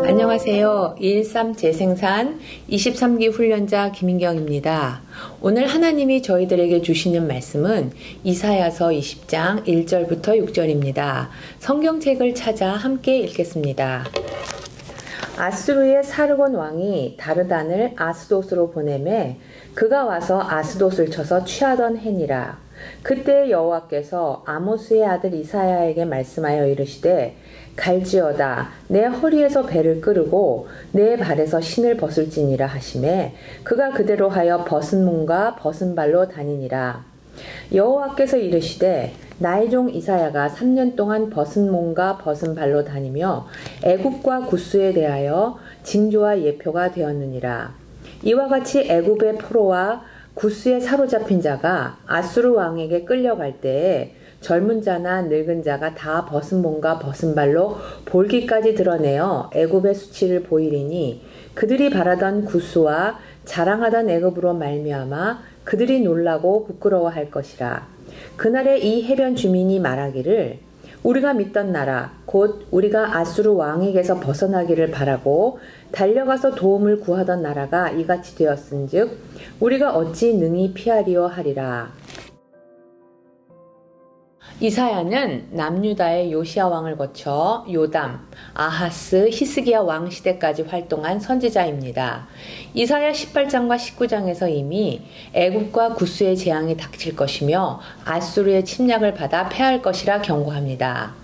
안녕하세요. 213 재생산 23기 훈련자 김인경입니다. 오늘 하나님이 저희들에게 주시는 말씀은 이사야서 20장 1절부터 6절입니다. 성경책을 찾아 함께 읽겠습니다. 아수르의 사르곤 왕이 다르단을 아스돗으로 보내매 그가 와서 아스돗을 쳐서 취하던 해니라. 그때 여호와께서 아모스의 아들 이사야에게 말씀하여 이르시되 갈지어다 내 허리에서 배를 끄르고 내 발에서 신을 벗을지니라 하시매 그가 그대로 하여 벗은 몸과 벗은 발로 다니니라. 여호와께서 이르시되 나의 종 이사야가 3년 동안 벗은 몸과 벗은 발로 다니며 애굽과 구스에 대하여 징조와 예표가 되었느니라. 이와 같이 애굽의 포로와 구스에 사로잡힌 자가 아수르 왕에게 끌려갈 때에 젊은 자나 늙은 자가 다 벗은 몸과 벗은 발로 볼기까지 드러내어 애굽의 수치를 보이리니 그들이 바라던 구스와 자랑하던 애굽으로 말미암아 그들이 놀라고 부끄러워할 것이라. 그날에 이 해변 주민이 말하기를 우리가 믿던 나라 곧 우리가 아수르 왕에게서 벗어나기를 바라고 달려가서 도움을 구하던 나라가 이같이 되었은즉 우리가 어찌 능히 피하리요 하리라. 이사야는 남유다의 요시야 왕을 거쳐 요담, 아하스, 히스기야 왕 시대까지 활동한 선지자입니다. 이사야 18장과 19장에서 이미 애굽과 구스의 재앙이 닥칠 것이며 아수르의 침략을 받아 패할 것이라 경고합니다.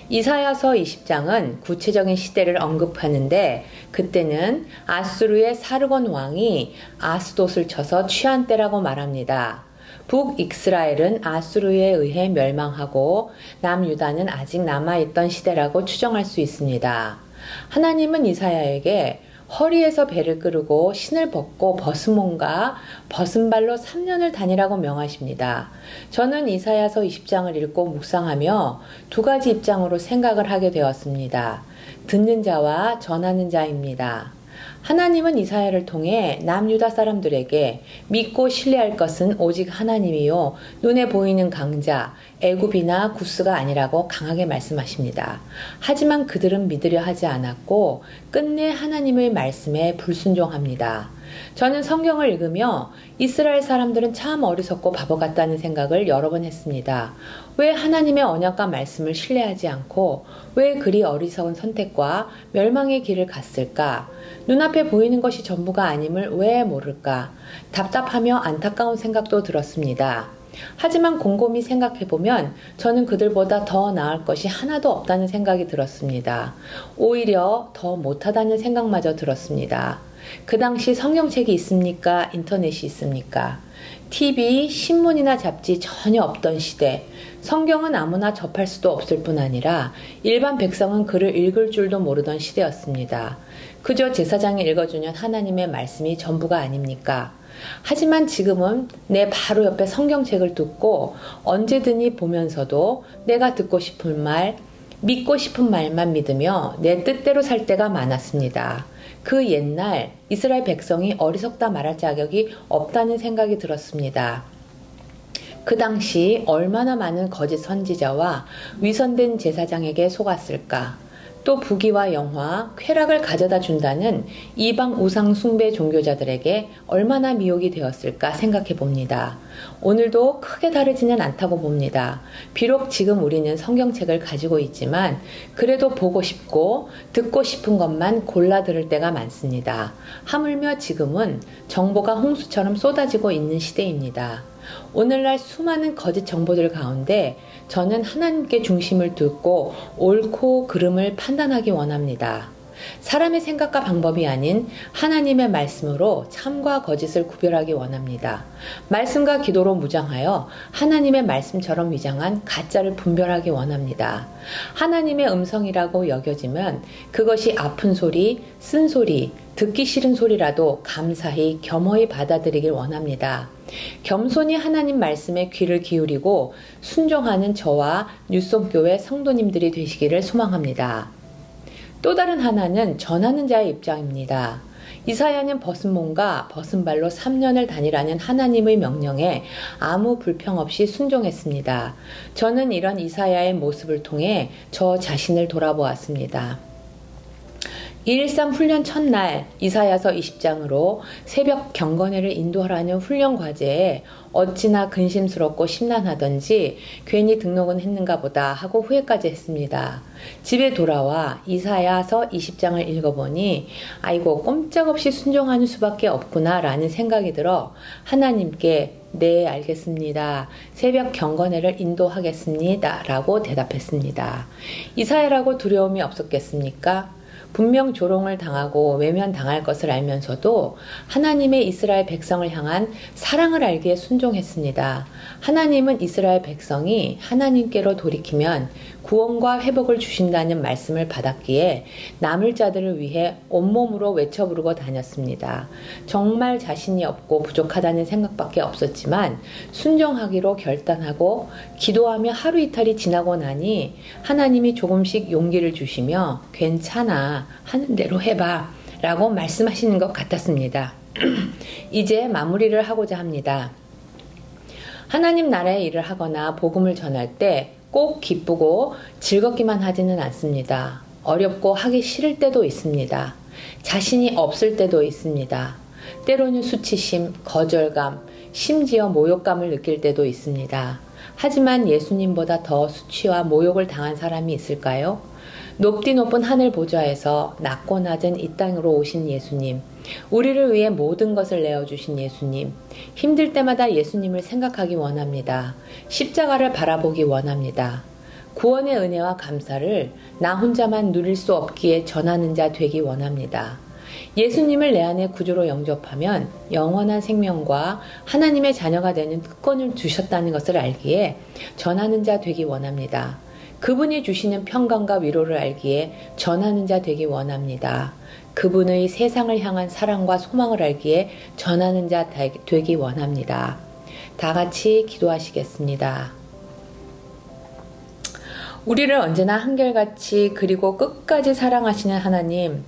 이사야서 20장은 구체적인 시대를 언급하는데 그때는 아수르의 사르곤 왕이 아스돗을 쳐서 취한 때라고 말합니다. 북이스라엘은 아수르에 의해 멸망하고 남유다는 아직 남아있던 시대라고 추정할 수 있습니다. 하나님은 이사야에게 허리에서 배를 끄르고 신을 벗고 벗은 몸과 벗은 발로 3년을 다니라고 명하십니다. 저는 이사야서 20장을 읽고 묵상하며 두 가지 입장으로 생각을 하게 되었습니다. 듣는 자와 전하는 자입니다. 하나님은 이사야를 통해 남유다 사람들에게 믿고 신뢰할 것은 오직 하나님이요 눈에 보이는 강자 애굽이나 구스가 아니라고 강하게 말씀하십니다. 하지만 그들은 믿으려 하지 않았고 끝내 하나님의 말씀에 불순종합니다. 저는 성경을 읽으며 이스라엘 사람들은 참 어리석고 바보 같다는 생각을 여러 번 했습니다. 왜 하나님의 언약과 말씀을 신뢰하지 않고 왜 그리 어리석은 선택과 멸망의 길을 갔을까? 눈앞에 보이는 것이 전부가 아님을 왜 모를까? 답답하며 안타까운 생각도 들었습니다. 하지만 곰곰이 생각해보면 저는 그들보다 더 나을 것이 하나도 없다는 생각이 들었습니다. 오히려 더 못하다는 생각마저 들었습니다. 그 당시 성경책이 있습니까? 인터넷이 있습니까? TV, 신문이나 잡지 전혀 없던 시대, 성경은 아무나 접할 수도 없을 뿐 아니라 일반 백성은 글을 읽을 줄도 모르던 시대였습니다. 그저 제사장이 읽어주는 하나님의 말씀이 전부가 아닙니까? 하지만 지금은 내 바로 옆에 성경책을 두고 언제든지 보면서도 내가 듣고 싶은 말, 믿고 싶은 말만 믿으며 내 뜻대로 살 때가 많았습니다. 그 옛날 이스라엘 백성이 어리석다 말할 자격이 없다는 생각이 들었습니다. 그 당시 얼마나 많은 거짓 선지자와 위선된 제사장에게 속았을까? 또 부귀와 영화, 쾌락을 가져다 준다는 이방 우상 숭배 종교자들에게 얼마나 미혹이 되었을까 생각해 봅니다. 오늘도 크게 다르지는 않다고 봅니다. 비록 지금 우리는 성경책을 가지고 있지만 그래도 보고 싶고 듣고 싶은 것만 골라 들을 때가 많습니다. 하물며 지금은 정보가 홍수처럼 쏟아지고 있는 시대입니다. 오늘날 수많은 거짓 정보들 가운데 저는 하나님께 중심을 두고 옳고 그름을 판단하기 원합니다. 사람의 생각과 방법이 아닌 하나님의 말씀으로 참과 거짓을 구별하기 원합니다. 말씀과 기도로 무장하여 하나님의 말씀처럼 위장한 가짜를 분별하기 원합니다. 하나님의 음성이라고 여겨지면 그것이 아픈 소리, 쓴소리, 듣기 싫은 소리라도 감사히 겸허히 받아들이길 원합니다. 겸손히 하나님 말씀에 귀를 기울이고 순종하는 저와 뉴송교회 성도님들이 되시기를 소망합니다. 또 다른 하나는 전하는 자의 입장입니다. 이사야는 벗은 몸과 벗은 발로 3년을 다니라는 하나님의 명령에 아무 불평 없이 순종했습니다. 저는 이런 이사야의 모습을 통해 저 자신을 돌아보았습니다. 213 훈련 첫날 이사야서 20장으로 새벽 경건회를 인도하라는 훈련 과제에 어찌나 근심스럽고 심란하던지 괜히 등록은 했는가 보다 하고 후회까지 했습니다. 집에 돌아와 이사야서 20장을 읽어보니 아이고 꼼짝없이 순종하는 수밖에 없구나 라는 생각이 들어 하나님께 네 알겠습니다. 새벽 경건회를 인도하겠습니다. 라고 대답했습니다. 이사야라고 두려움이 없었겠습니까? 분명 조롱을 당하고 외면당할 것을 알면서도 하나님의 이스라엘 백성을 향한 사랑을 알기에 순종했습니다. 하나님은 이스라엘 백성이 하나님께로 돌이키면 구원과 회복을 주신다는 말씀을 받았기에 남을 자들을 위해 온몸으로 외쳐 부르고 다녔습니다. 정말 자신이 없고 부족하다는 생각밖에 없었지만 순종하기로 결단하고 기도하며 하루 이틀이 지나고 나니 하나님이 조금씩 용기를 주시며 괜찮아 하는 대로 해봐 라고 말씀하시는 것 같았습니다. 이제 마무리를 하고자 합니다. 하나님 나라의 일을 하거나 복음을 전할 때 꼭 기쁘고 즐겁기만 하지는 않습니다. 어렵고 하기 싫을 때도 있습니다. 자신이 없을 때도 있습니다. 때로는 수치심, 거절감, 심지어 모욕감을 느낄 때도 있습니다. 하지만 예수님보다 더 수치와 모욕을 당한 사람이 있을까요? 높디 높은 하늘 보좌에서 낮고 낮은 이 땅으로 오신 예수님, 우리를 위해 모든 것을 내어주신 예수님, 힘들 때마다 예수님을 생각하기 원합니다. 십자가를 바라보기 원합니다. 구원의 은혜와 감사를 나 혼자만 누릴 수 없기에 전하는 자 되기 원합니다. 예수님을 내 안에 구주로 영접하면 영원한 생명과 하나님의 자녀가 되는 특권을 주셨다는 것을 알기에 전하는 자 되기 원합니다. 그분이 주시는 평강과 위로를 알기에 전하는 자 되기 원합니다. 그분의 세상을 향한 사랑과 소망을 알기에 전하는 자 되기 원합니다. 다 같이 기도하시겠습니다. 우리를 언제나 한결같이 그리고 끝까지 사랑하시는 하나님,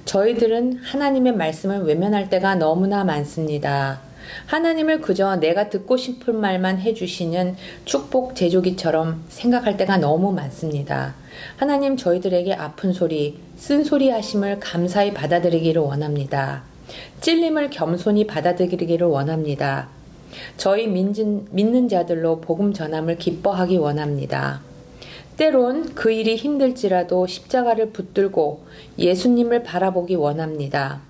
저희들은 하나님의 말씀을 외면할 때가 너무나 많습니다. 하나님을 그저 내가 듣고 싶은 말만 해주시는 축복 제조기처럼 생각할 때가 너무 많습니다. 하나님 저희들에게 아픈 소리, 쓴소리 하심을 감사히 받아들이기를 원합니다. 찔림을 겸손히 받아들이기를 원합니다. 저희 믿는 자들로 복음 전함을 기뻐하기 원합니다. 때론 그 일이 힘들지라도 십자가를 붙들고 예수님을 바라보기 원합니다.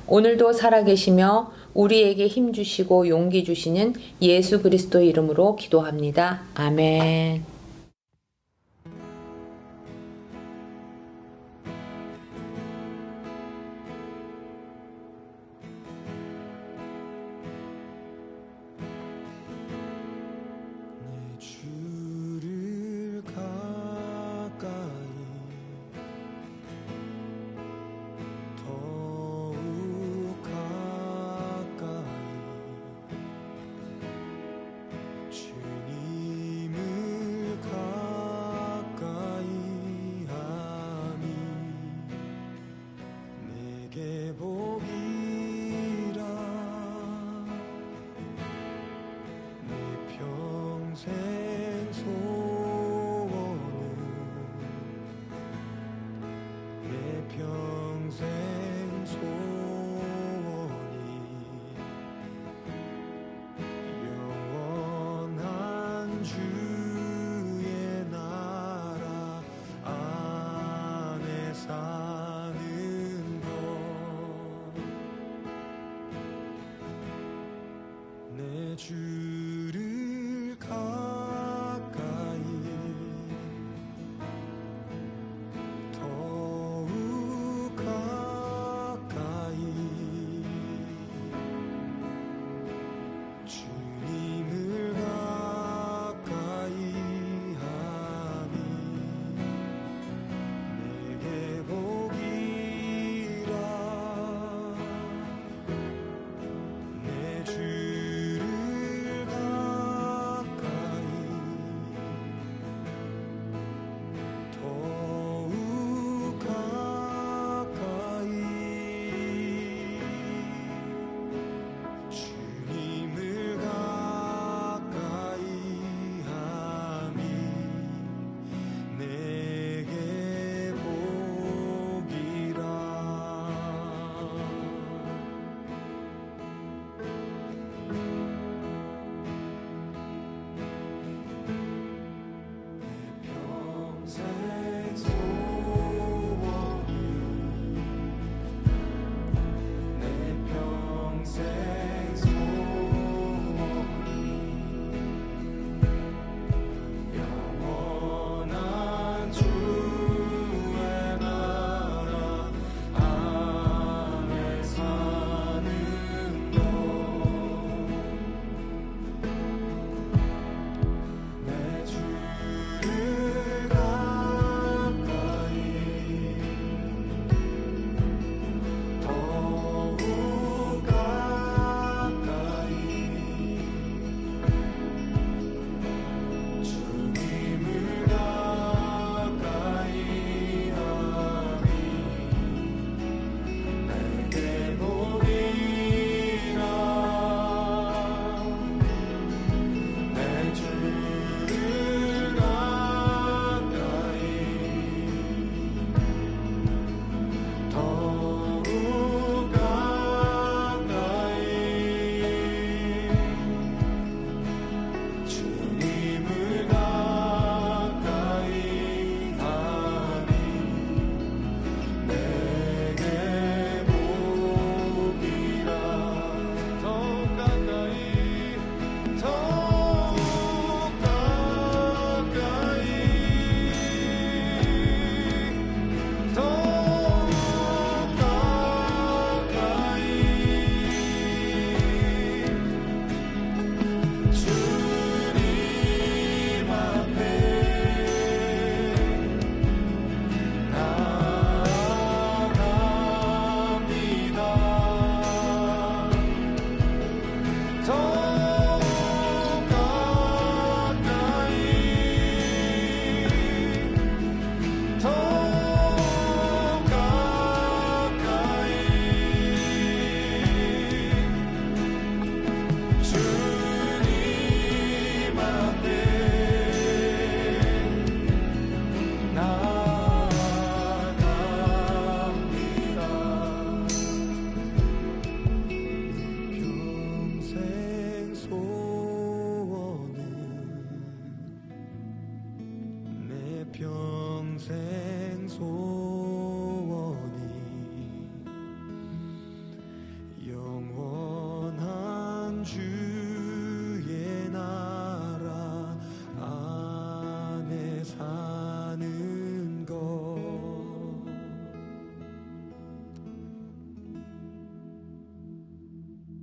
오늘도 살아계시며 우리에게 힘 주시고 용기 주시는 예수 그리스도의 이름으로 기도합니다. 아멘.